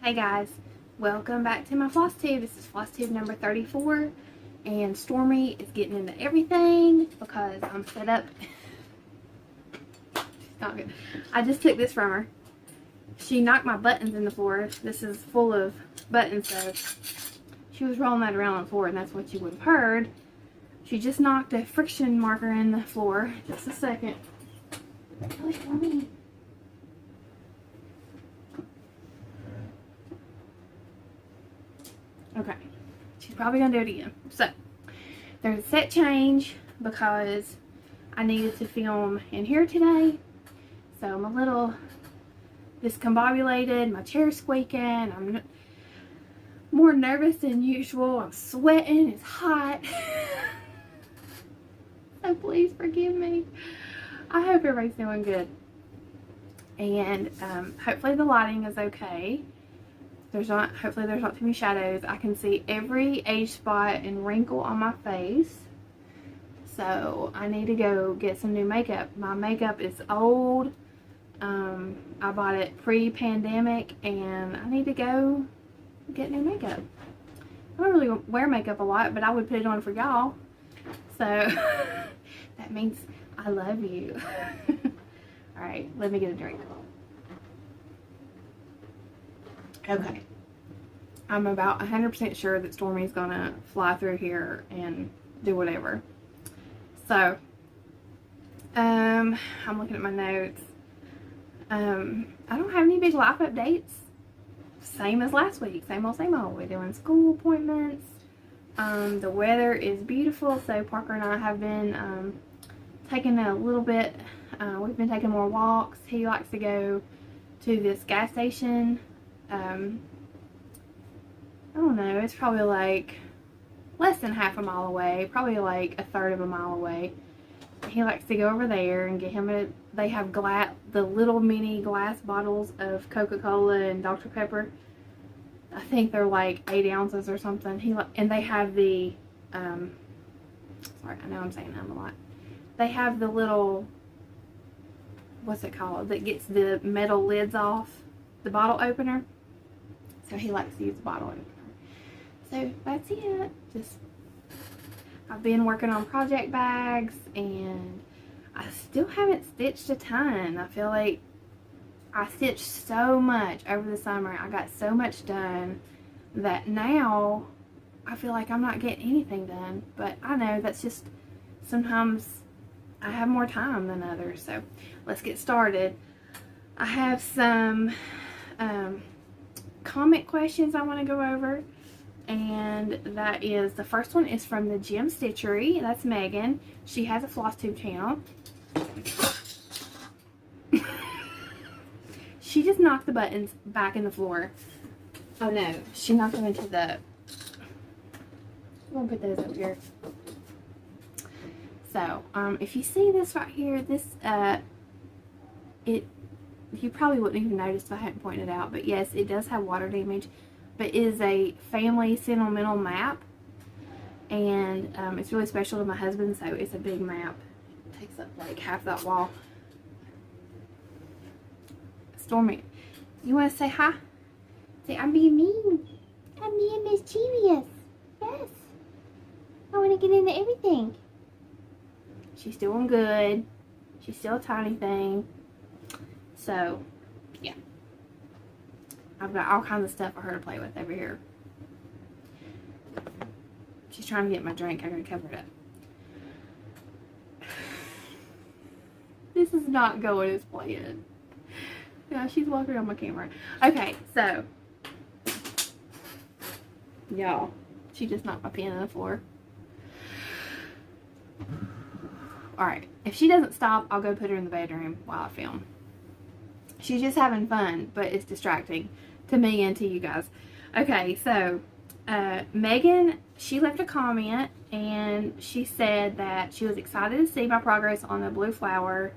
Hey guys, welcome back to my Flosstube. This is Flosstube number 34, and Stormy is getting into everything because I'm set up. Not good. I just took this from her. She knocked my buttons in the floor. This is full of buttons, so she was rolling that around on the floor, and that's what you would have heard. She just knocked a friction marker in the floor. Just a second. Oh, Stormy. Okay, she's probably gonna do it again. So, there's a set change because I needed to film in here today. So I'm a little discombobulated, my chair's squeaking, I'm more nervous than usual, I'm sweating, it's hot. So please forgive me. I hope everybody's doing good. And hopefully the lighting is okay. Hopefully there's not too many shadows. I can see every age spot and wrinkle on my face. So I need to go get some new makeup. My makeup is old. I bought it pre-pandemic and I need to go get new makeup. I don't really wear makeup a lot, but I would put it on for y'all. So that means I love you. Alright, let me get a drink. Okay, I'm about 100% sure that Stormy's gonna fly through here and do whatever. So, I'm looking at my notes. I don't have any big life updates. Same as last week, same old, same old. We're doing school appointments. The weather is beautiful, so Parker and I have been taking a little bit. We've been taking more walks. He likes to go to this gas station. I don't know, it's probably like less than half a mile away, probably like a third of a mile away. He likes to go over there and get him they have the little mini glass bottles of Coca-Cola and Dr. Pepper. I think they're like 8 ounces or something. And they have the, sorry, I know I'm saying that a lot. They have the little, what's it called, that gets the metal lids off, the bottle opener. So he likes to use the bottle opener. So that's it. I've been working on project bags and I still haven't stitched a ton. I feel like I stitched so much over the summer. I got so much done that now I feel like I'm not getting anything done. But I know that's just sometimes I have more time than others. So let's get started. I have some comment questions I want to go over, and that is, the first one is from the Gee Stitchery. That's Megan. She has a Flosstube channel. She just knocked the buttons back in the floor. Oh no, she knocked them into the, I'm gonna put those up here. So if you see this right here, this you probably wouldn't even notice if I hadn't pointed it out, but yes, it does have water damage, but it is a family sentimental map, and it's really special to my husband, so it's a big map. It takes up like half that wall. Stormy, you want to say hi? Say, I'm being mean. I'm being mischievous. Yes. I want to get into everything. She's doing good. She's still a tiny thing. So, yeah. I've got all kinds of stuff for her to play with over here. She's trying to get my drink. I gotta cover it up. This is not going as planned. Yeah, she's walking on my camera. Okay, so. Y'all, she just knocked my pen on the floor. Alright, if she doesn't stop, I'll go put her in the bedroom while I film. She's just having fun, but it's distracting to me and to you guys. Okay, so Megan, she left a comment and she said that she was excited to see my progress on the Blue Flower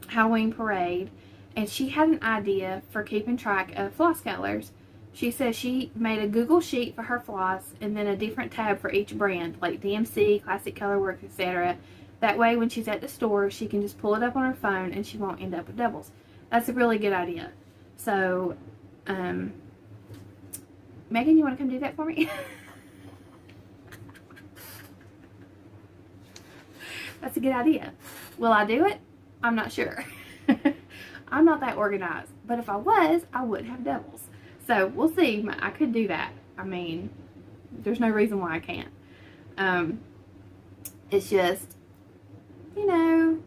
Halloween parade, and she had an idea for keeping track of floss colors. She says she made a Google sheet for her floss and then a different tab for each brand, like DMC, Classic Colorworks, etc. That way, when she's at the store, she can just pull it up on her phone and she won't end up with doubles. That's a really good idea. So Megan, you want to come do that for me? That's a good idea. Will I do it? I'm not sure. I'm not that organized. But if I was, I would have doubles. So we'll see. I could do that. I mean, there's no reason why I can't. It's just, you know,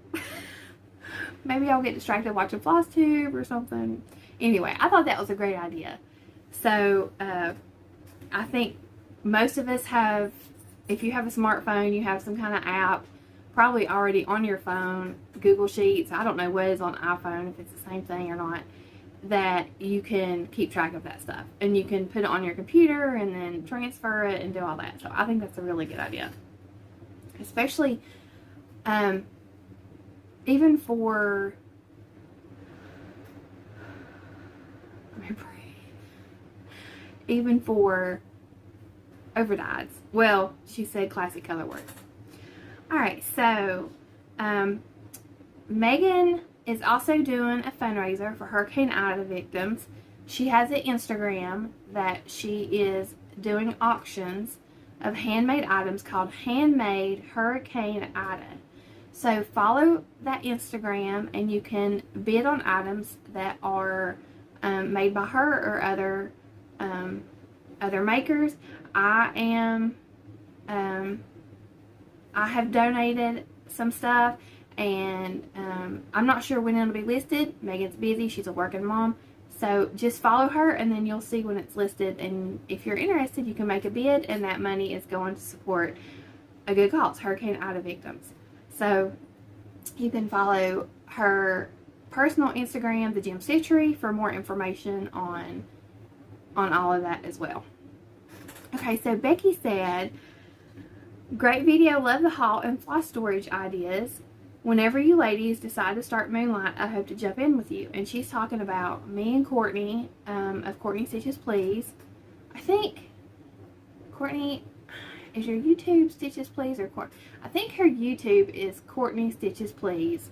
maybe I'll get distracted watching Flosstube or something. Anyway, I thought that was a great idea. So I think most of us have, if you have a smartphone, you have some kind of app probably already on your phone, Google Sheets, I don't know what is on iPhone, if it's the same thing or not, that you can keep track of that stuff. And you can put it on your computer and then transfer it and do all that. So I think that's a really good idea. Especially, even for, let me breathe, even for overdyes. Well, she said classic color works. Alright, so Megan is also doing a fundraiser for Hurricane Ida victims. She has an Instagram that she is doing auctions of handmade items called Handmade Hurricane Ida. So follow that Instagram and you can bid on items that are made by her or other makers. I have donated some stuff, and I'm not sure when it'll be listed. Megan's busy. She's a working mom. So just follow her, and then you'll see when it's listed. And if you're interested, you can make a bid, and that money is going to support a good cause, Hurricane Ida victims. So you can follow her personal Instagram, the Gee Stitchery, for more information on all of that as well. Okay, so Becky said, great video, love the haul and floss storage ideas. Whenever you ladies decide to start Moonlight, I hope to jump in with you. And she's talking about me and Courtney, of Courtney Stitches Please. I think, Courtney, is your YouTube Stitches Please or Courtney? I think her YouTube is Courtney Stitches Please.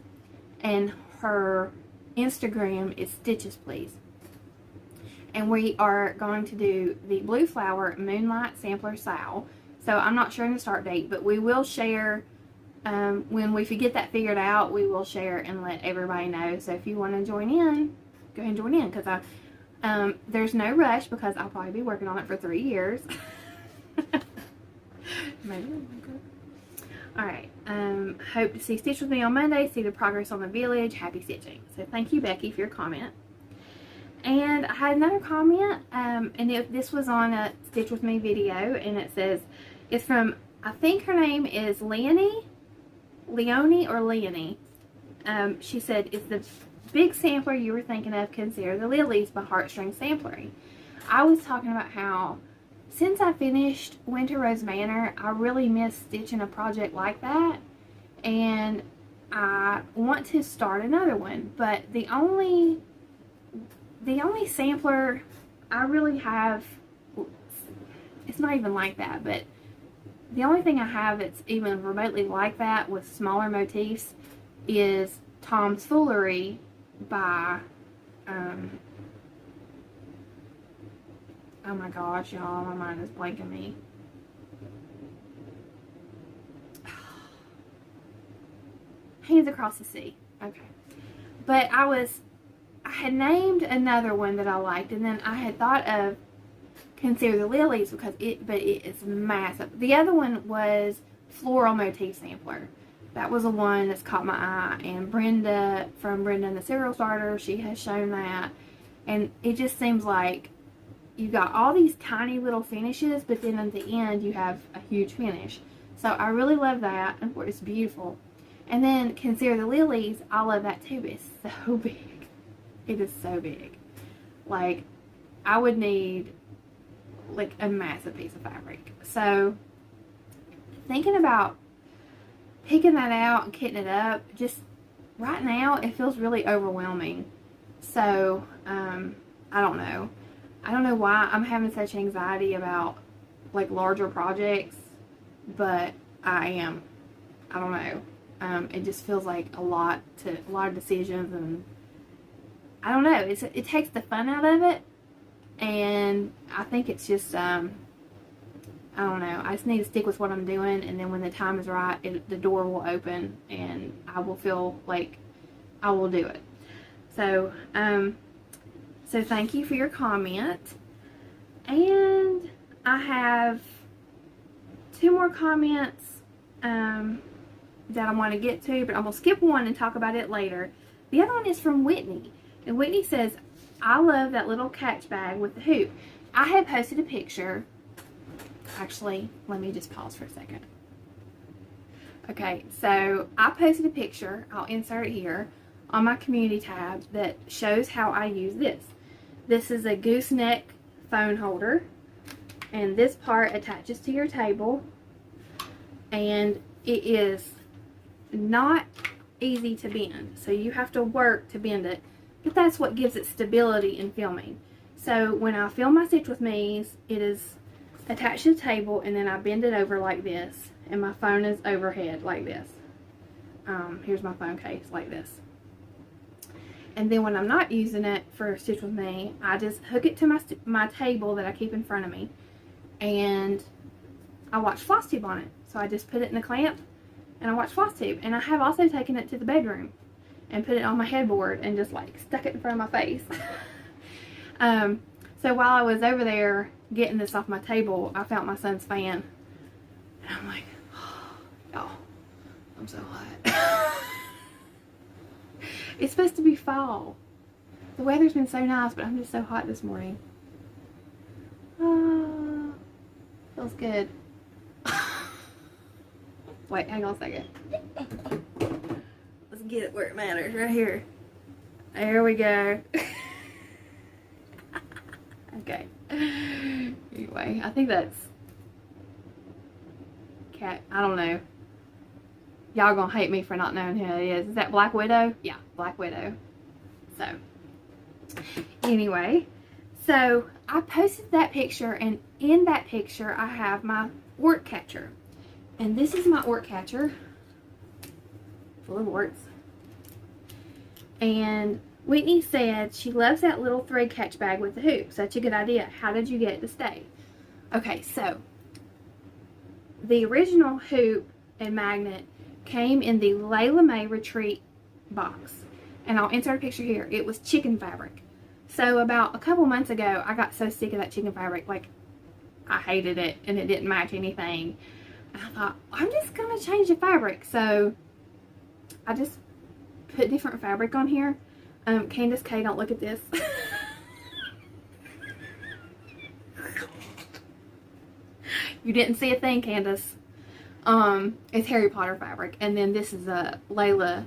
And her Instagram is Stitches Please. And we are going to do the Blue Flower Moonlight Sampler Sow. So I'm not sure the start date, but we will share, when we get that figured out, we will share and let everybody know. So if you want to join in, go ahead and join in, because there's no rush, because I'll probably be working on it for 3 years. Maybe. Alright, hope to see Stitch with me on Monday, see the progress on the village, happy stitching. So thank you, Becky, for your comment. And I had another comment, and this was on a Stitch With Me video, and it says, it's from, I think her name is Leonie. She said, is the big sampler you were thinking of Consider the Lilies by Heartstring Samplery? I was talking about how, since I finished Winter Rose Manor, I really miss stitching a project like that, and I want to start another one, but the only sampler I really have, it's not even like that, but the only thing I have that's even remotely like that with smaller motifs is Tom's Foolery by, oh my gosh, y'all, my mind is blanking me. Hands Across the Sea. Okay. But I had named another one that I liked, and then I had thought of Consider the Lilies because it is massive. The other one was Floral Motif Sampler. That was the one that's caught my eye, and Brenda from Brenda and the Serial Starter, she has shown that, and it just seems like you got all these tiny little finishes, but then at the end you have a huge finish. So I really love that, and it's beautiful. And then Consider the Lilies, I love that too, but it's so big. It is so big. Like, I would need like a massive piece of fabric. So thinking about picking that out and kitting it up, just right now it feels really overwhelming. So I don't know why I'm having such anxiety about like larger projects, but I don't know. It just feels like a lot of decisions, and I don't know, it takes the fun out of it, and I think it's just I don't know. I just need to stick with what I'm doing, and then when the time is right, the door will open, and I will feel like I will do it. So, so thank you for your comment. And I have 2 more comments that I want to get to, but I'm going to skip one and talk about it later. The other one is from Whitney. And Whitney says, I love that little catch bag with the hoop. I had posted a picture. Actually, let me just pause for a second. Okay, so I posted a picture. I'll insert it here on my community tab that shows how I use this. This is a gooseneck phone holder, and this part attaches to your table, and it is not easy to bend, so you have to work to bend it, but that's what gives it stability in filming. So when I film my Stitch with Me's, it is attached to the table, and then I bend it over like this, and my phone is overhead like this. Here's my phone case like this. And then when I'm not using it for Stitch with Me, I just hook it to my table that I keep in front of me, and I watch Flosstube on it. So I just put it in the clamp, and I watch Flosstube. And I have also taken it to the bedroom and put it on my headboard and just like stuck it in front of my face. So while I was over there getting this off my table, I found my son's fan, and I'm like, oh, y'all, I'm so hot. It's supposed to be fall. The weather's been so nice, but I'm just so hot this morning. Feels good. Wait, hang on a second. Let's get it where it matters, right here. There we go. Okay. Anyway, I think that's cat. I don't know. Y'all gonna hate me for not knowing who it is. Is that Black Widow? Yeah, Black Widow. So, anyway, so I posted that picture, and in that picture I have my wart catcher. And this is my wart catcher, full of warts. And Whitney said she loves that little thread catch bag with the hoop. Such a good idea. How did you get it to stay? Okay, so the original hoop and magnet came in the Layla May Retreat box, and I'll insert a picture here. It was chicken fabric. So about a couple months ago, I got so sick of that chicken fabric, like I hated it, and it didn't match anything. And I thought, I'm just gonna change the fabric. So I just put different fabric on here. Candace K, don't look at this. You didn't see a thing, Candace. It's Harry Potter fabric, and then this is a Layla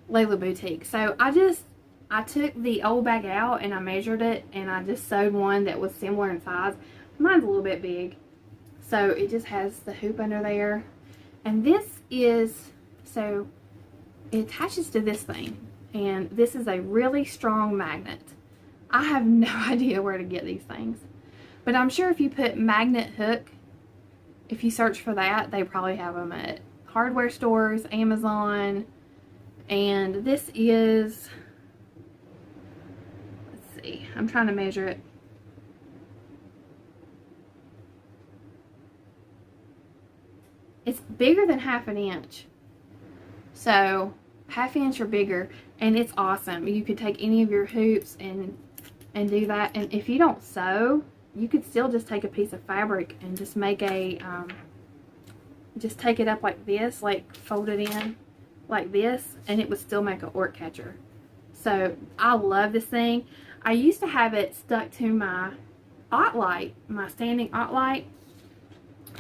boutique. So I took the old bag out and I measured it, and I just sewed one that was similar in size. Mine's a little bit big, so it just has the hoop under there. And this is, so it attaches to this thing, and this is a really strong magnet. I have no idea where to get these things, but I'm sure if you put magnet hook, if you search for that, they probably have them at hardware stores, Amazon. And this is, let's see, I'm trying to measure it. It's bigger than ½ an inch. So ½ inch or bigger, and it's awesome. You could take any of your hoops and do that. And if you don't sew, you could still just take a piece of fabric and just make a, just take it up like this, like fold it in like this, and it would still make a wart catcher. So I love this thing. I used to have it stuck to my light, my standing light,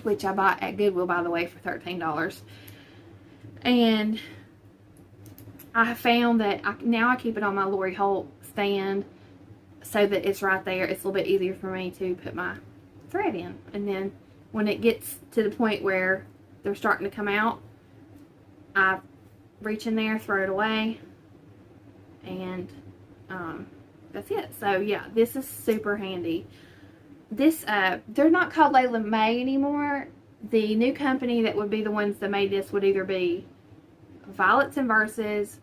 which I bought at Goodwill, by the way, for $13. And I found that now I keep it on my Lori Holt stand, so that it's right there. It's a little bit easier for me to put my thread in. And then when it gets to the point where they're starting to come out, I reach in there, throw it away, and that's it. So yeah, this is super handy. This, they're not called Layla May anymore. The new company that would be the ones that made this would either be Violets and Verses.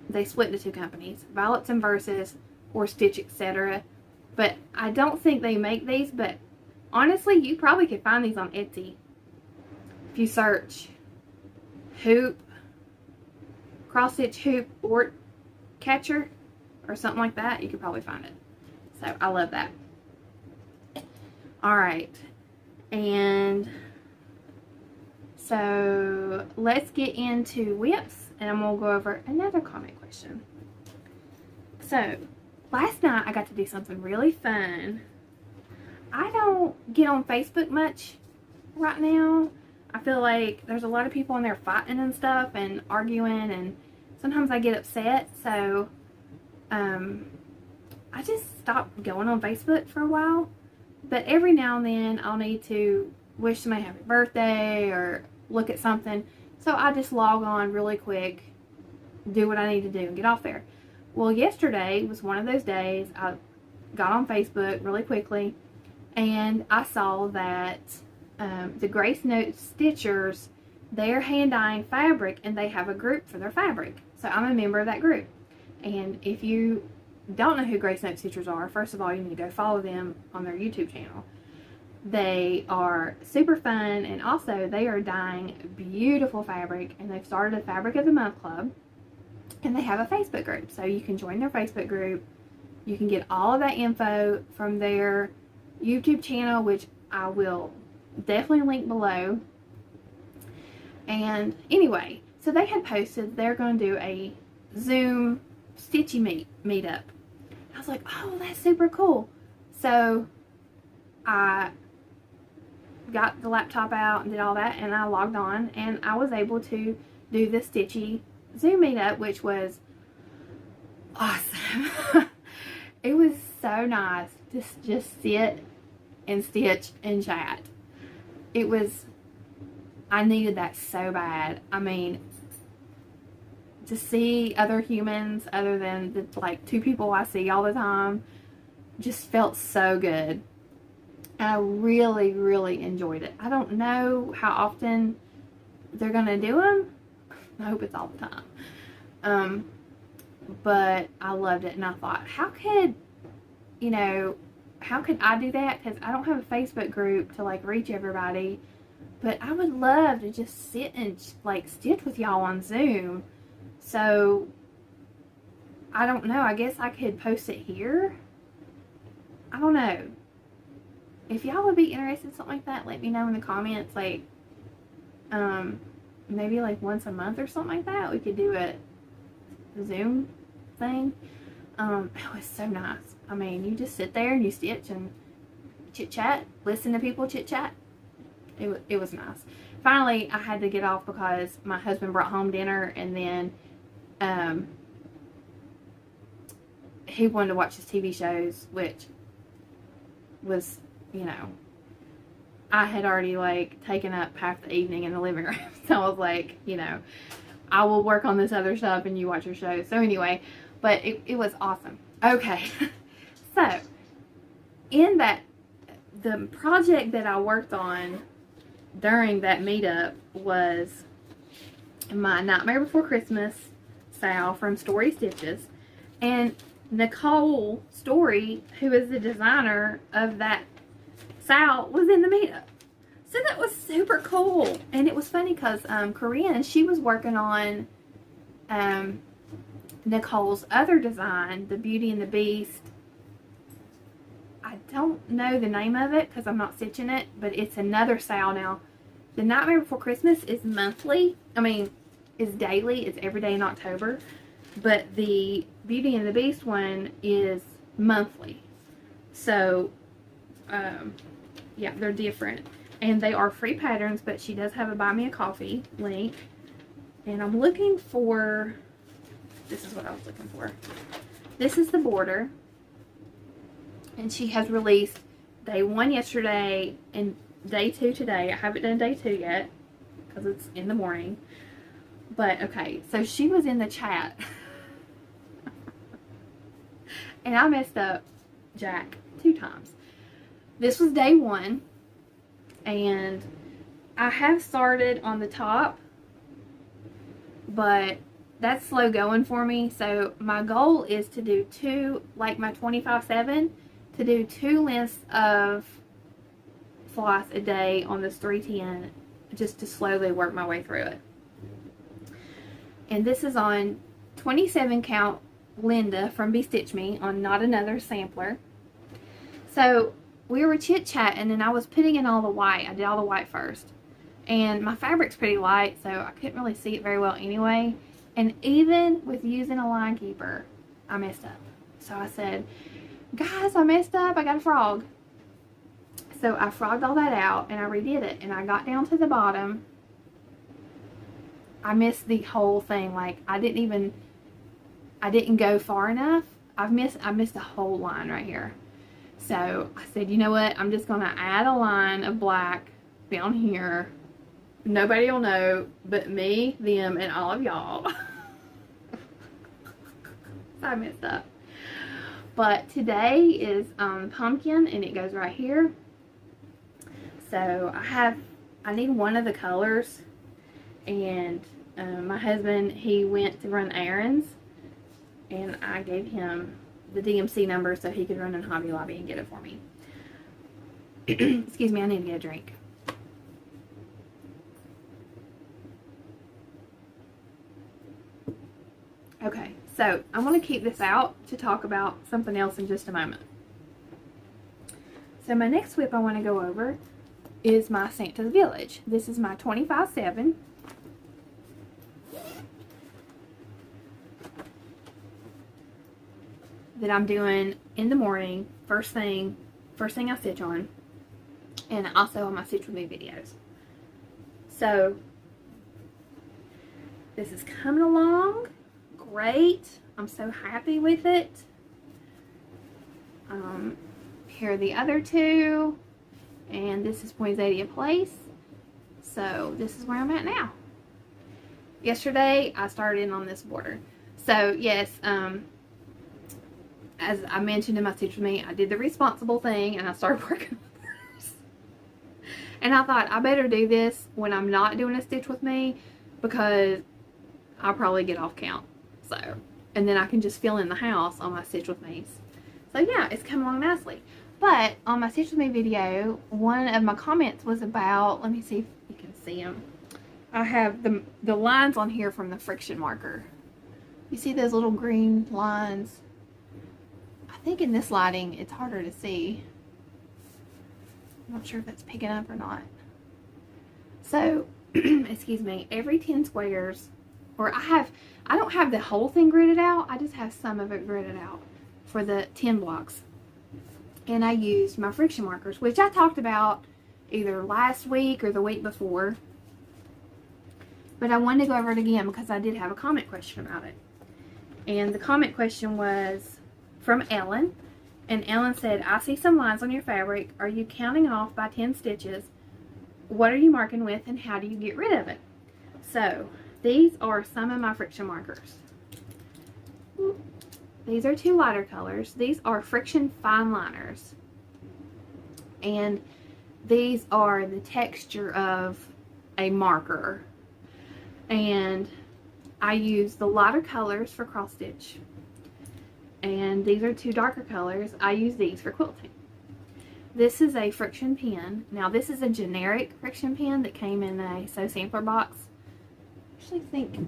They split into 2 companies, Violets and Verses, or Stitch Etc. But I don't think they make these, but honestly, you probably could find these on Etsy. If you search hoop, cross stitch hoop or catcher or something like that, you could probably find it. So I love that. All right. And so let's get into whips, and I'm going to go over another comment question. So last night I got to do something really fun. I don't get on Facebook much right now. I feel like there's a lot of people on there fighting and stuff and arguing, and sometimes I get upset. So I just stopped going on Facebook for a while. But every now and then I'll need to wish somebody happy birthday or look at something. So I just log on really quick, do what I need to do, and get off there. Well, yesterday was one of those days. I got on Facebook really quickly, and I saw that the Grace Note Stitchers, they're hand dyeing fabric, and they have a group for their fabric. So I'm a member of that group. And if you don't know who Grace Note Stitchers are, first of all, you need to go follow them on their YouTube channel. They are super fun, and also they are dyeing beautiful fabric, and they've started a Fabric of the Month club, and they have a Facebook group. So you can join their Facebook group. You can get all of that info from their YouTube channel, which I will definitely link below. And anyway, so they had posted they're going to do a Zoom stitchy meetup. I was like, oh, that's super cool. So I got the laptop out and did all that, and I logged on, and I was able to do the stitchy Zoom meetup, which was awesome. It was so nice to just sit and stitch and chat. It was, I needed that so bad. I mean, to see other humans other than the like 2 people I see all the time just felt so good. And I really, really enjoyed it. I don't know how often they're going to do them. I hope it's all the time. But I loved it, and I thought, how could I do that? Because I don't have a Facebook group to like reach everybody, but I would love to just sit and like stitch with y'all on Zoom. So I don't know, I guess I could post it here. I don't know. If y'all would be interested in something like that, let me know in the comments. Like maybe like once a month or something like that, we could do a Zoom thing. It was so nice. I mean, you just sit there and you stitch and chit chat, listen to people chit chat. It was nice. Finally, I had to get off because my husband brought home dinner, and then he wanted to watch his TV shows, which was, I had already like taken up half the evening in the living room. So I was like, I will work on this other stuff and you watch your show. So anyway, but it was awesome. Okay. So in the project that I worked on during that meetup was my Nightmare Before Christmas sale from Story Stitches. And Nicole Story, who is the designer of that sale, was in the meetup. So that was super cool. And it was funny because Corinne, she was working on Nicole's other design, the Beauty and the Beast. I don't know the name of it because I'm not stitching it, but it's another sale now. The Nightmare Before Christmas is monthly. I mean, it's daily. It's every day in October. But the Beauty and the Beast one is monthly. So, yeah, they're different. And they are free patterns, but she does have a Buy Me a Coffee link. And I'm looking for, this is what I was looking for. This is the border. And she has released day 1 yesterday and day 2 today. I haven't done day 2 yet because it's in the morning. But, okay, so she was in the chat. And I messed up Jack 2 times. This was day 1. And I have started on the top, but that's slow going for me. So my goal is to do 2, like my 25/7, to do 2 lengths of floss a day on this 310, just to slowly work my way through it. And this is on 27 count Linda from Be Stitch Me on Not Another sampler. So we were chit-chatting and I was putting in all the white. I did all the white first. And my fabric's pretty light, so I couldn't really see it very well anyway. And even with using a line keeper, I messed up. So I said, guys, I messed up. I got a frog. So I frogged all that out and I redid it. And I got down to the bottom. I missed the whole thing. Like, I didn't go far enough. I missed a whole line right here. So I said, you know what? I'm just going to add a line of black down here. Nobody will know but me, them, and all of y'all. I messed up. But today is pumpkin, and it goes right here. So I need one of the colors, and my husband, he went to run errands, and I gave him the DMC number so he could run in Hobby Lobby and get it for me. Excuse me, I need to get a drink. Okay, so I want to keep this out to talk about something else in just a moment. So my next whip I want to go over is my Santa's Village. This is my 25/7. That I'm doing in the morning, first thing I stitch on, and also on my Stitch With Me videos. So this is coming along great. I'm so happy with it. Here are the other two, and this is Poinsettia Place. So this is where I'm at now. Yesterday I started in on this border. So yes, as I mentioned in my Stitch With Me, I did the responsible thing and I started working on borders. And I thought I better do this when I'm not doing a Stitch With Me, because I'll probably get off count. So, and then I can just fill in the house on my Stitch With Me's. So yeah, it's coming along nicely. But on my Stitch With Me video, one of my comments was about, let me see if you can see them. I have the lines on here from the friction marker. You see those little green lines? I think in this lighting it's harder to see. I'm not sure if that's picking up or not. So, excuse me, every 10 squares, or I don't have the whole thing gridded out, I just have some of it gridded out for the 10 blocks. And I used my friction markers, which I talked about either last week or the week before. But I wanted to go over it again because I did have a comment question about it. And the comment question was from Ellen. And Ellen said, I see some lines on your fabric. Are you counting off by 10 stitches? What are you marking with, and how do you get rid of it? So these are some of my friction markers. These are 2 lighter colors. These are friction fine liners. And these are the texture of a marker. And I use the lighter colors for cross stitch. And these are 2 darker colors. I use these for quilting. This is a friction pen. Now this is a generic friction pen that came in a Sew Sampler box. I actually think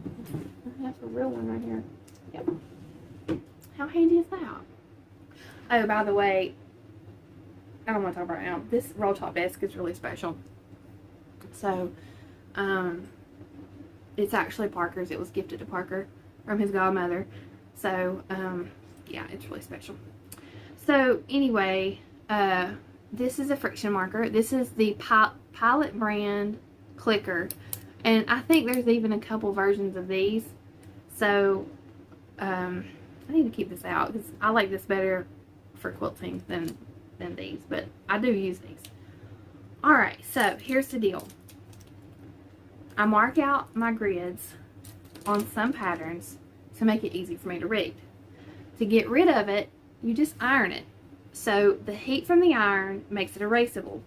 I have a real one right here. Yep. How handy is that? Oh, by the way, I don't want to talk about it now. This roll top desk is really special. So, it's actually Parker's. It was gifted to Parker from his godmother. So, yeah, it's really special. So, anyway, this is a friction marker. This is the Pilot brand clicker. And I think there's even a couple versions of these. So, I need to keep this out because I like this better for quilting than these. But I do use these. Alright, so here's the deal. I mark out my grids on some patterns to make it easy for me to read. To get rid of it, you just iron it. So the heat from the iron makes it erasable.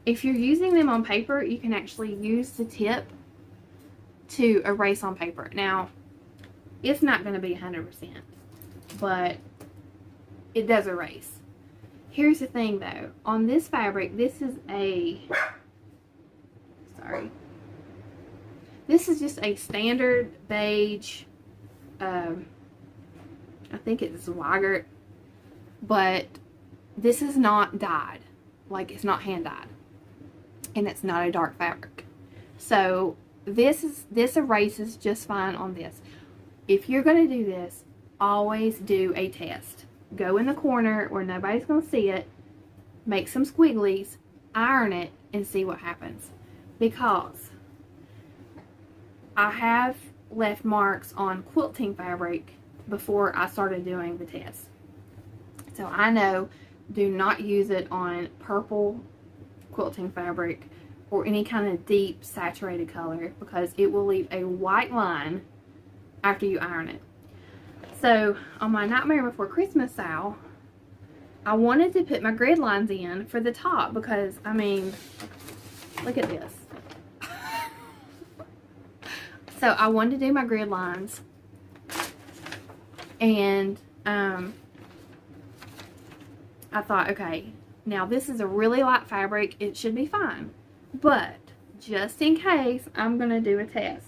If you're using them on paper, you can actually use the tip to erase on paper. Now, it's not going to be 100%, but it does erase. Here's the thing though, on this fabric, this is just a standard beige, I think it's Weigert, but this is not dyed, like it's not hand dyed, and it's not a dark fabric. So this erases just fine on this. If you're going to do this, always do a test. Go in the corner where nobody's going to see it, make some squigglies, iron it, and see what happens. Because I have left marks on quilting fabric before I started doing the test. So I know, do not use it on purple quilting fabric or any kind of deep saturated color, because it will leave a white line after you iron it. So on my Nightmare Before Christmas style, I wanted to put my grid lines in for the top, because I mean, look at this. So I wanted to do my grid lines, and I thought, okay, now this is a really light fabric, it should be fine, but just in case, I'm gonna do a test.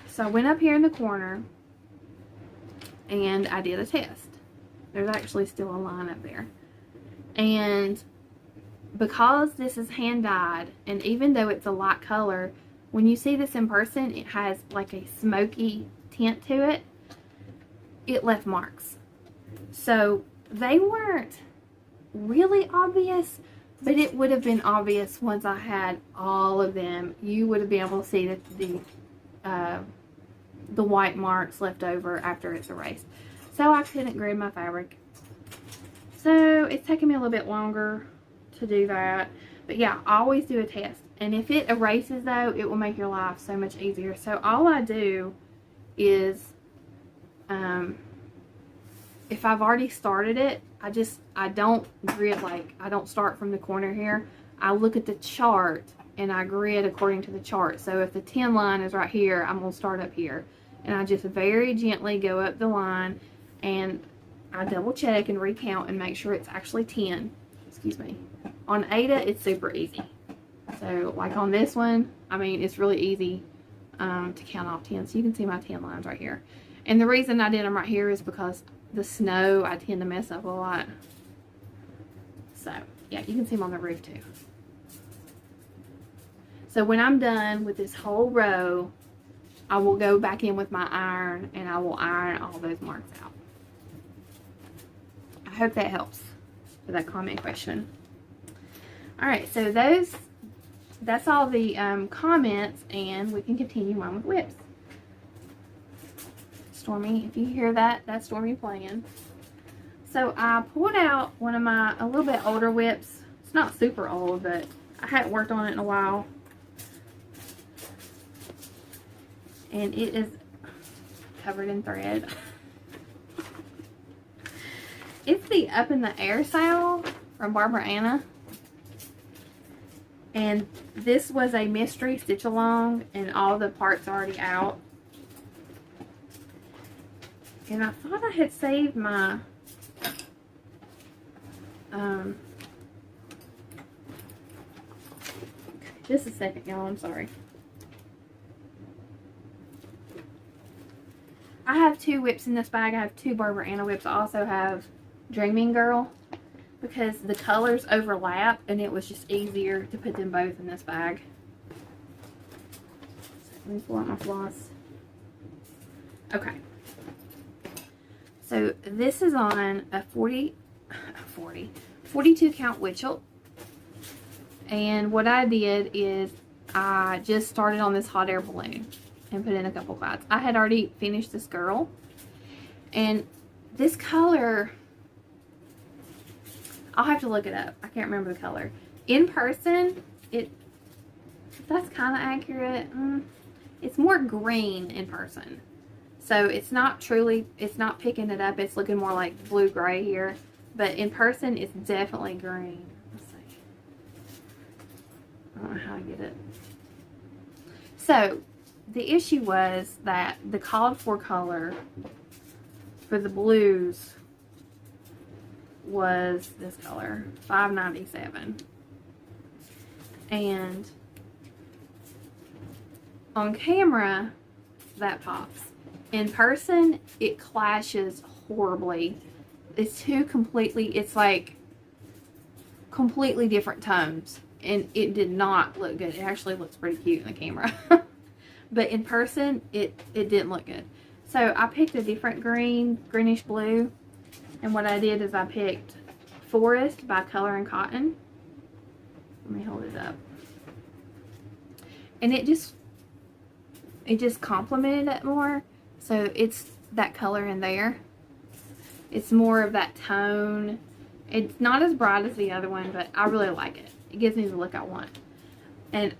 So I went up here in the corner and I did a test. There's actually still a line up there, and because this is hand dyed, and even though it's a light color, when you see this in person, it has like a smoky tint to it. It left marks. So they weren't really obvious, but it would have been obvious once I had all of them. You would have been able to see that the white marks left over after it's erased. So I couldn't grid my fabric. So it's taking me a little bit longer to do that. But yeah, always do a test. And if it erases though, it will make your life so much easier. So all I do is, if I've already started it, I don't grid, like I don't start from the corner here. I look at the chart and I grid according to the chart. So if the 10 line is right here, I'm gonna start up here. And I just very gently go up the line, and I double check and recount and make sure it's actually 10. Excuse me. On Ada, it's super easy. So like on this one, I mean, it's really easy to count off 10. So you can see my 10 lines right here. And the reason I did them right here is because the snow, I tend to mess up a lot. So yeah, you can see them on the roof too. So when I'm done with this whole row, I will go back in with my iron and I will iron all those marks out. I hope that helps for that comment question. Alright, so that's all the comments, and we can continue on with whips. Stormy, if you hear that, that's Stormy playing. So I pulled out one of my a little bit older whips. It's not super old, but I hadn't worked on it in a while. And it is covered in thread. It's the Up in the Air style from Barbara Anna. And this was a mystery stitch along, and all the parts are already out. And I thought I had saved my just a second, y'all, I'm sorry. I have two whips in this bag. I have two Barbara Anna whips. I also have Dreaming Girl, because the colors overlap and it was just easier to put them both in this bag. So let me pull out my floss. Okay. So this is on a 42 count Witchelt. And what I did is I just started on this hot air balloon and put in a couple clouds. I had already finished this girl, and this color, I'll have to look it up. I can't remember the color. In person, that's kind of accurate. It's more green in person. So it's not picking it up. It's looking more like blue-gray here. But in person, it's definitely green. Let's see. I don't know how to get it. So the issue was that the called for color for the blues was this color, $5.97. And on camera, that pops. In person, it clashes horribly. It's it's like completely different tones. And it did not look good. It actually looks pretty cute in the camera. But in person, it didn't look good. So I picked a different greenish blue. And what I did is I picked Forest by Color and Cotton. Let me hold it up. And it just complemented it more. So it's that color in there. It's more of that tone. It's not as bright as the other one, but I really like it. It gives me the look I want. And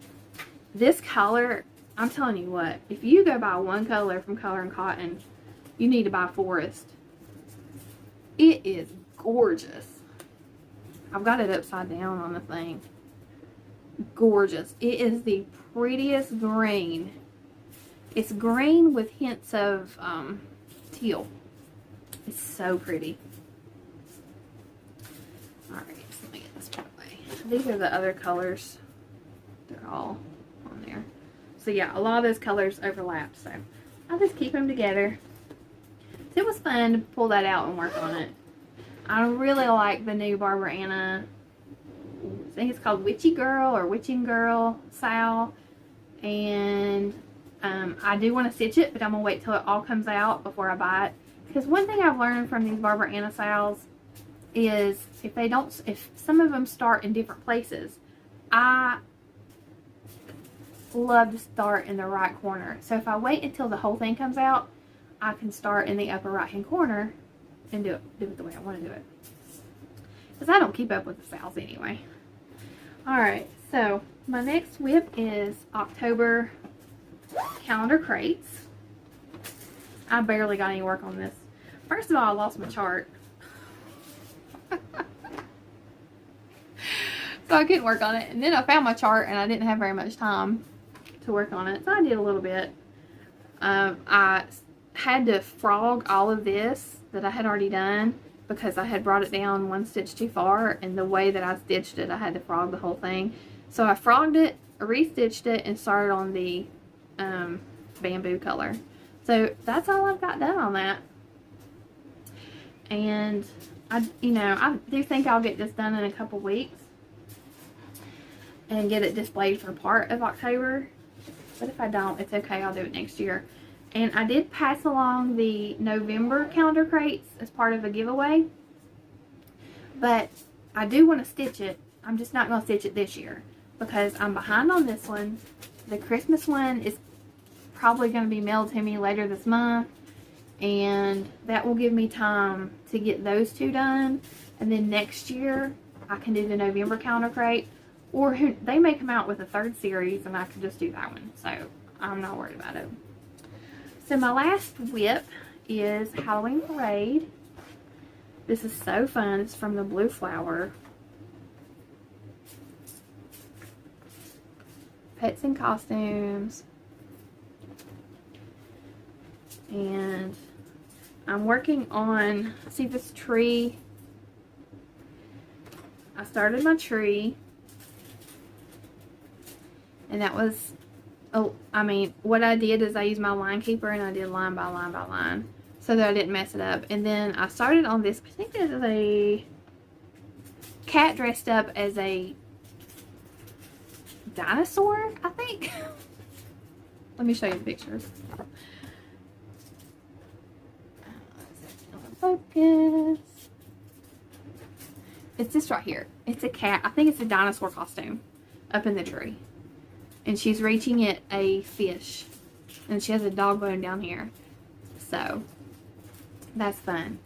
this color, I'm telling you what, if you go buy one color from Color and Cotton, you need to buy Forest. It is gorgeous. I've got it upside down on the thing. Gorgeous. It is the prettiest green. It's green with hints of teal. It's so pretty. Alright, so let me get this put away. These are the other colors. They're all on there. So yeah, a lot of those colors overlap. So I'll just keep them together. So it was fun to pull that out and work on it. I really like the new Barbara Anna, I think it's called Witchy Girl or Witching Girl style. And I do want to stitch it, but I'm going to wait till it all comes out before I buy it. Because one thing I've learned from these Barbara Anna styles is if some of them start in different places, I love to start in the right corner. So if I wait until the whole thing comes out, I can start in the upper right hand corner and do it the way I want to do it. Because I don't keep up with the styles anyway. Alright, so my next whip is October calendar crates. I barely got any work on this. First of all, I lost my chart. So I couldn't work on it. And then I found my chart and I didn't have very much time to work on it. So I did a little bit. I had to frog all of this that I had already done because I had brought it down one stitch too far. And the way that I stitched it, I had to frog the whole thing. So I frogged it, restitched it, and started on the bamboo color. So that's all I've got done on that. And I do think I'll get this done in a couple weeks and get it displayed for part of October. But if I don't, it's okay. I'll do it next year. And I did pass along the November calendar crates as part of a giveaway. But I do want to stitch it. I'm just not going to stitch it this year because I'm behind on this one. The Christmas one is probably going to be mailed to me later this month. And that will give me time to get those two done. And then next year, I can do the November calendar crate. Or they may come out with a third series and I can just do that one. So I'm not worried about it. So my last whip is Halloween Parade. This is so fun. It's from the Blue Flower. Pets and Costumes. And I'm working on, see this tree? I started my tree. And that was, what I did is I used my line keeper and I did line by line by line so that I didn't mess it up. And then I started on this, I think this is a cat dressed up as a dinosaur, I think. Let me show you the pictures. Focus. It's this right here. It's a cat. I think it's a dinosaur costume up in the tree. And she's reaching at a fish. And she has a dog bone down here. So, that's fun.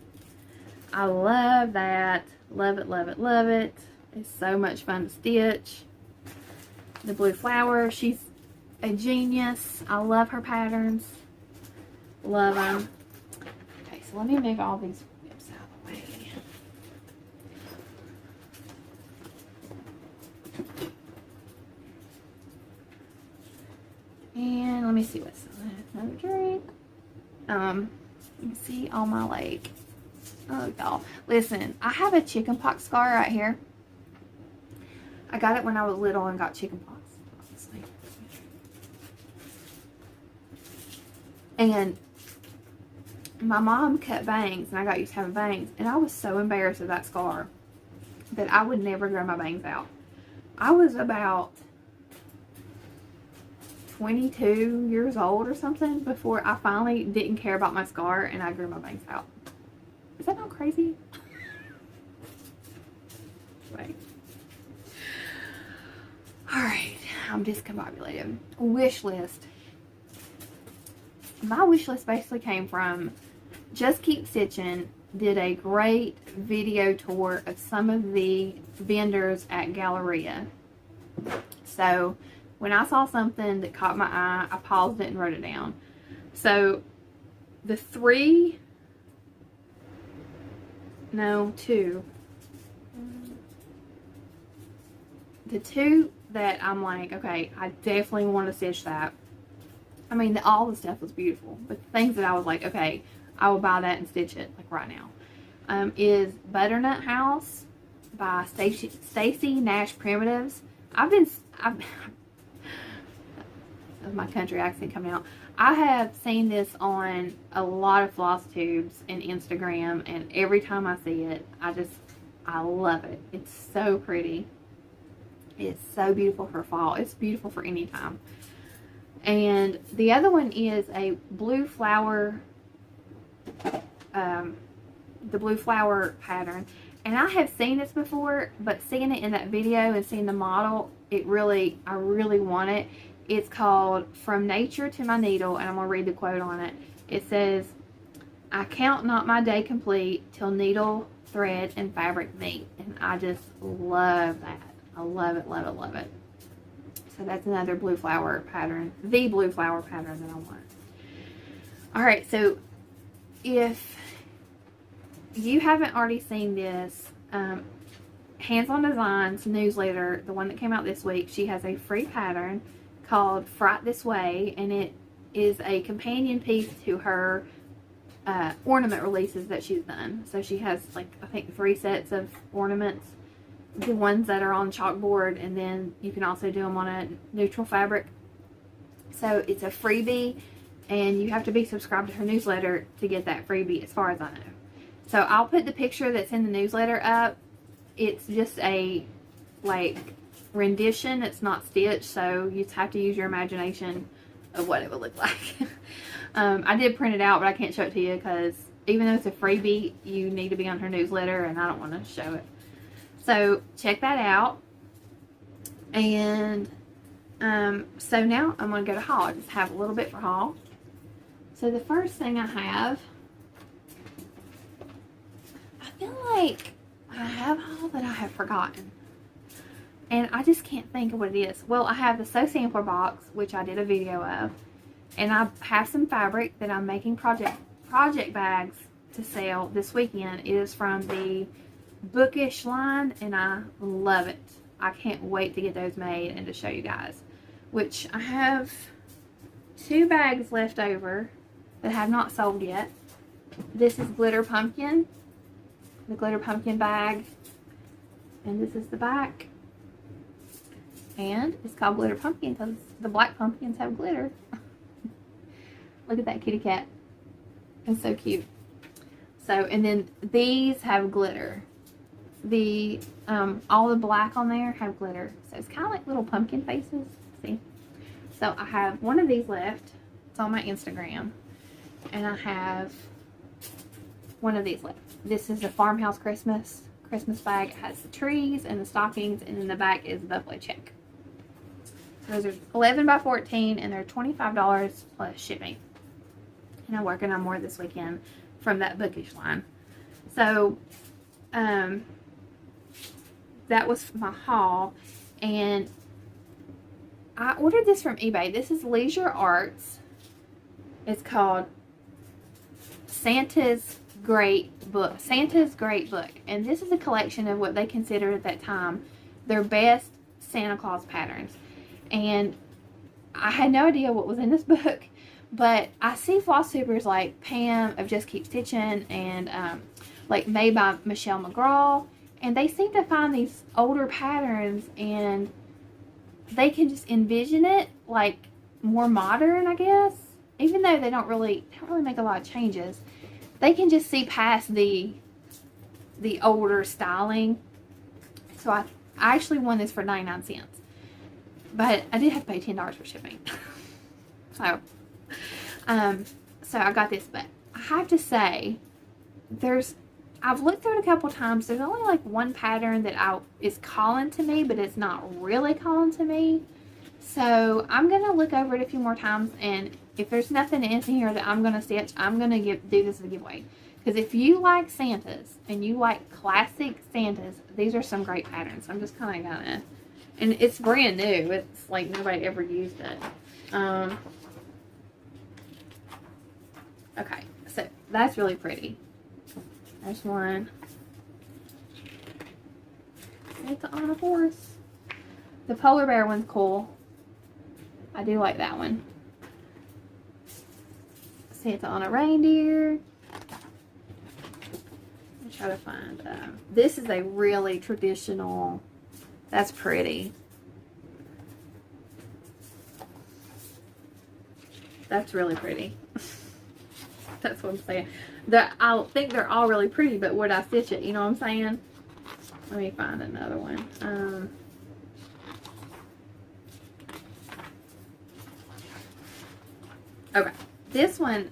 I love that. Love it, love it, love it. It's so much fun to stitch. The Blue Flower, she's a genius. I love her patterns. Love them. Okay, so let me move all these whips out of the way. And let me see what's another drink. You can see on my leg. Oh, y'all. Listen, I have a chickenpox scar right here. I got it when I was little and got chickenpox. And my mom cut bangs, and I got used to having bangs, and I was so embarrassed of that scar that I would never grow my bangs out. I was about 22 years old or something before I finally didn't care about my scar and I grew my bangs out. Is that not crazy? Right. Alright, I'm discombobulated. Wish list. My wish list basically came from Just Keep Stitching did a great video tour of some of the vendors at Galleria. So when I saw something that caught my eye, I paused it and wrote it down. So the two that I'm like, okay, I definitely want to stitch that. I mean, all the stuff was beautiful, but the things that I was like, okay, I will buy that and stitch it like right now, is Butternut House by Stacie Nash Primitives. My country accent coming out. I have seen this on a lot of Flosstubes and Instagram, and every time I see it, I love it. It's so pretty. It's so beautiful for fall. It's beautiful for any time. And the other one is a blue flower, the blue flower pattern. And I have seen this before, but seeing it in that video and seeing the model, I really want it. It's called From Nature to My Needle, and I'm going to read the quote on it. It says, "I count not my day complete till needle, thread, and fabric meet." And I just love that. I love it, love it, love it. So that's another blue flower pattern, the blue flower pattern that I want. Alright, so if you haven't already seen this, Hands On Designs newsletter, the one that came out this week, she has a free pattern called Fright This Way, and it is a companion piece to her ornament releases that she's done. So she has, like, I think 3 sets of ornaments, the ones that are on chalkboard, and then you can also do them on a neutral fabric. So it's a freebie, and you have to be subscribed to her newsletter to get that freebie, as far as I know. So I'll put the picture that's in the newsletter up. It's just a, like, rendition. It's not stitched, so you just have to use your imagination of what it would look like. I did print it out, but I can't show it to you because even though it's a freebie, you need to be on her newsletter, and I don't want to show it. So check that out. And so now I'm going to go to haul. I just have a little bit for haul. So the first thing I have, I feel like I have haul that I have forgotten. And I just can't think of what it is. Well, I have the Sew Sampler box, which I did a video of. And I have some fabric that I'm making project bags to sell this weekend. It is from the Bookish line, and I love it. I can't wait to get those made and to show you guys. Which I have 2 bags left over that have not sold yet. This is Glitter Pumpkin, the Glitter Pumpkin bag, and this is the back. And it's called Glitter Pumpkin because the black pumpkins have glitter. Look at that kitty cat. It's so cute. So, and then these have glitter. The all the black on there have glitter. So it's kind of like little pumpkin faces. See? So I have one of these left. It's on my Instagram. And I have one of these left. This is the Farmhouse Christmas bag. It has the trees and the stockings, and then the back is the buffalo check. Those are 11 by 14, and they're $25 plus shipping. And I'm working on more this weekend from that Bookish line. So, that was my haul, and I ordered this from eBay. This is Leisure Arts. It's called Santa's Great Book. And this is a collection of what they considered at that time their best Santa Claus patterns. And I had no idea what was in this book, But I see Flosstubers like Pam of Just Keep Stitching and like Made by Michelle McGraw, and they seem to find these older patterns and they can just envision it like more modern, I guess. Even though they don't really make a lot of changes, they can just see past the older styling. So I actually won this for 99 cents, but I did have to pay $10 for shipping. So I got this, but I have to say, I've looked through it a couple times. There's only like one pattern that is calling to me, but it's not really calling to me. So I'm gonna look over it a few more times, and if there's nothing in here that I'm gonna stitch, I'm gonna do this as a giveaway. Because if you like Santas and you like classic Santas, these are some great patterns. I'm just kind of gonna, and it's brand new. It's like nobody ever used it. Okay, so that's really pretty. There's one. It's on a horse. The polar bear one's cool. I do like that one. Santa on a reindeer. I'll try to find. This is a really traditional. That's pretty. That's really pretty. That's what I'm saying. I think they're all really pretty, but would I stitch it? You know what I'm saying? Let me find another one. Okay, this one,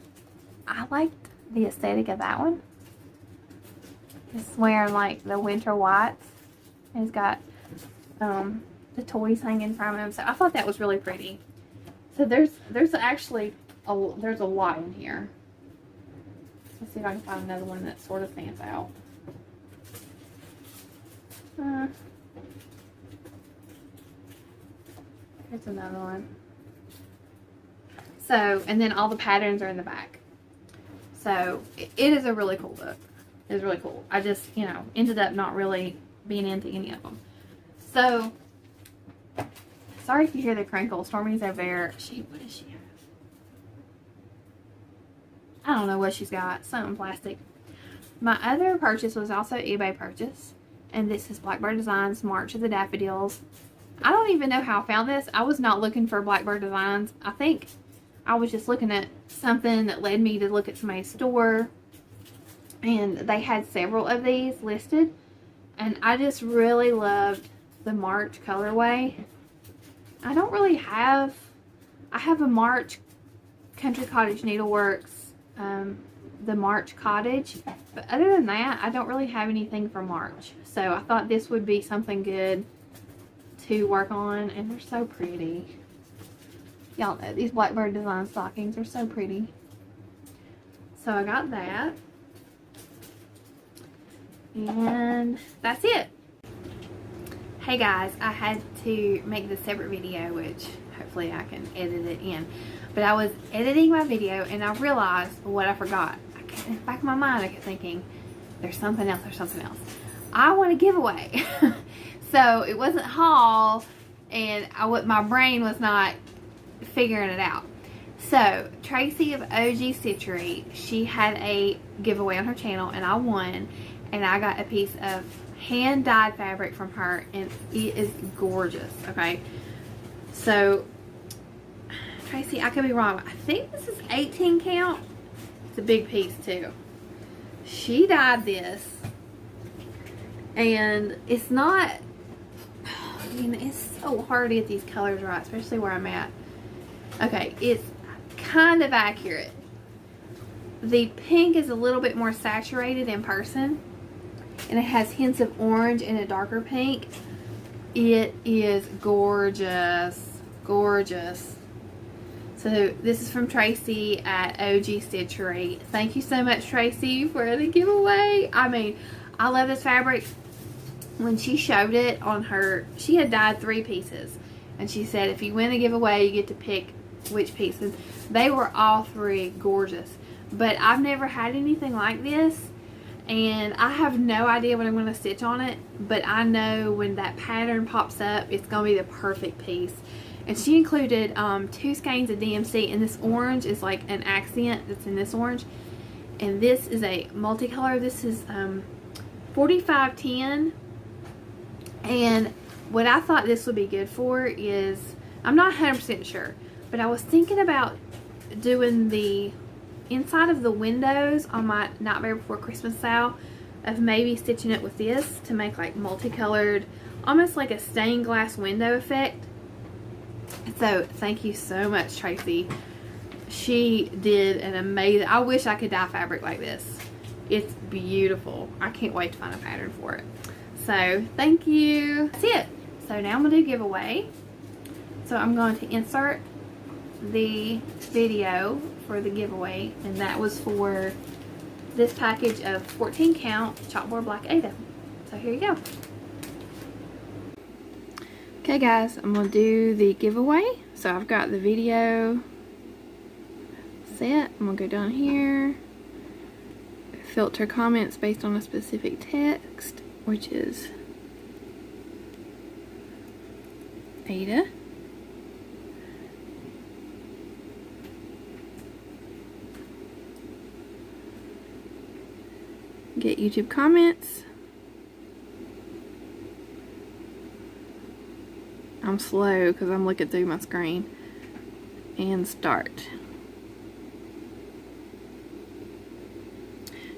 I liked the aesthetic of that one. It's wearing like the winter whites. And it's got the toys hanging from him. So I thought that was really pretty. So there's actually there's a lot in here. Let's see if I can find another one that sort of stands out. Here's another one. So, and then all the patterns are in the back. So, it is a really cool book. It's really cool. I just, ended up not really being into any of them. So, sorry if you hear the crinkle. Stormy's over there. What does she have? I don't know what she's got. Something plastic. My other purchase was also an eBay purchase. And this is Blackbird Designs March of the Daffodils. I don't even know how I found this. I was not looking for Blackbird Designs. I think I was just looking at something that led me to look at somebody's store. And they had several of these listed. And I just really loved the March colorway. I don't really have... I have a March Country Cottage Needleworks, the March Cottage. But other than that, I don't really have anything for March. So I thought this would be something good to work on. And they're so pretty. Y'all know these Blackbird Design stockings are so pretty. So I got that. And that's it. Hey guys, I had to make this separate video, which hopefully I can edit it in. But I was editing my video and I realized what I forgot. In the back of my mind, I kept thinking, there's something else, I want a giveaway. So it wasn't haul, and my brain was not figuring it out. So Tracy of Gee Stitchery, she had a giveaway on her channel and I won, and I got a piece of hand dyed fabric from her, and it is gorgeous. Okay, so Tracy, I could be wrong, I think this is 18 count. It's a big piece too. She dyed this, and it's not, it's so hard to get these colors right, especially where I'm at. Okay, it's kind of accurate. The pink is a little bit more saturated in person, and it has hints of orange and a darker pink. It is gorgeous, gorgeous. So this is from Tracy at Gee Stitchery. Thank you so much, Tracy, for the giveaway. I mean, I love this fabric. When she showed it on her, she had dyed 3 pieces, and she said if you win a giveaway, you get to pick which pieces. They were all 3 gorgeous, but I've never had anything like this, and I have no idea what I'm going to stitch on it, but I know when that pattern pops up, it's going to be the perfect piece. And she included 2 skeins of DMC, and this orange is like an accent that's in this orange. And this is a multicolor. This is 4510. And what I thought this would be good for is, I'm not 100% sure, but I was thinking about doing the inside of the windows on my Nightmare Before Christmas style, of maybe stitching it with this to make like multicolored, almost like a stained glass window effect. So thank you so much, Tracy. She did an amazing, I wish I could dye fabric like this. It's beautiful. I can't wait to find a pattern for it. So thank you. That's it. So now I'm going to do giveaway. So I'm going to insert the video for the giveaway, and that was for this package of 14 count chalkboard black Ada. So here you go. Okay guys, I'm going to do the giveaway. So I've got the video set. I'm going to go down here, filter comments based on a specific text, which is Ada. Get YouTube comments. I'm slow because I'm looking through my screen. And start.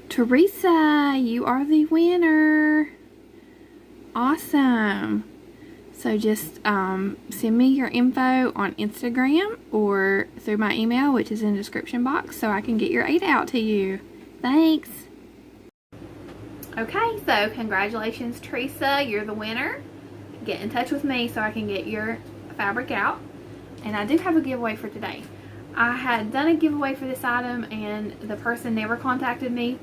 Teresa, you are the winner. Awesome. So just send me your info on Instagram or through my email, which is in the description box, so I can get your Ada out to you. Thanks. Okay, so congratulations, Teresa. You're the winner. Get in touch with me so I can get your fabric out. And I do have a giveaway for today. I had done a giveaway for this item and the person never contacted me.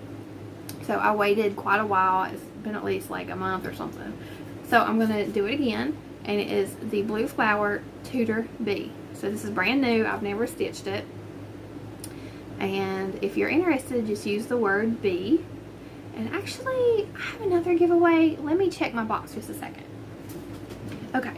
So I waited quite a while. It's been at least like a month or something. So I'm going to do it again. And it is the Blue Flower Tudor B. So this is brand new. I've never stitched it. And if you're interested, just use the word B. And actually, I have another giveaway. Let me check my box just a second. Okay,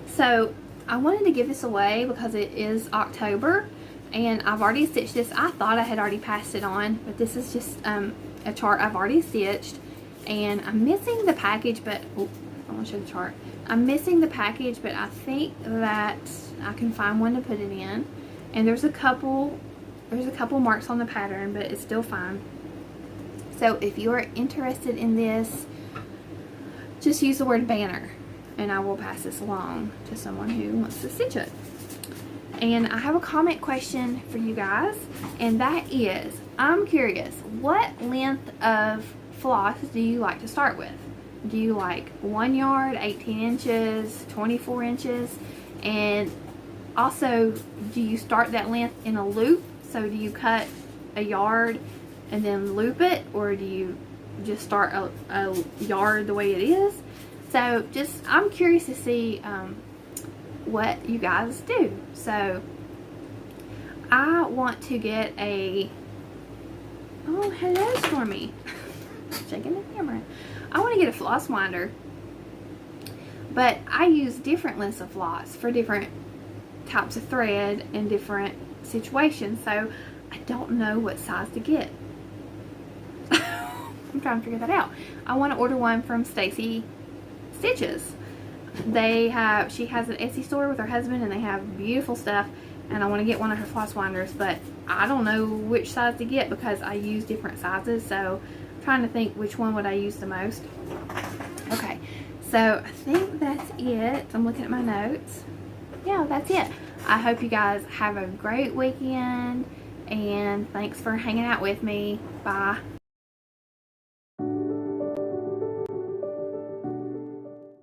so I wanted to give this away because it is October and I've already stitched this. I thought I had already passed it on, but this is just a chart I've already stitched, and I'm missing the package, but oh, I want to show the chart. I'm missing the package, but I think that I can find one to put it in. And there's a couple marks on the pattern, but it's still fine. So if you are interested in this, just use the word banner and I will pass this along to someone who wants to stitch it. And I have a comment question for you guys, and that is, I'm curious, what length of floss do you like to start with? Do you like 1 yard, 18 inches, 24 inches? And also, do you start that length in a loop? So do you cut a yard and then loop it, or do you just start a yard the way it is? So just, I'm curious to see what you guys do. So I want to get a, oh hello Stormy, shaking the camera. I want to get a floss winder, but I use different lengths of floss for different types of thread and different situations, so I don't know what size to get. I'm trying to figure that out. I want to order one from Stacie Stitches. She has an Etsy store with her husband and they have beautiful stuff, and I want to get one of her floss winders, but I don't know which size to get because I use different sizes, so I'm trying to think which one would I use the most. Okay, so I think that's it. I'm looking at my notes. Yeah, that's it. I hope you guys have a great weekend, and thanks for hanging out with me. Bye.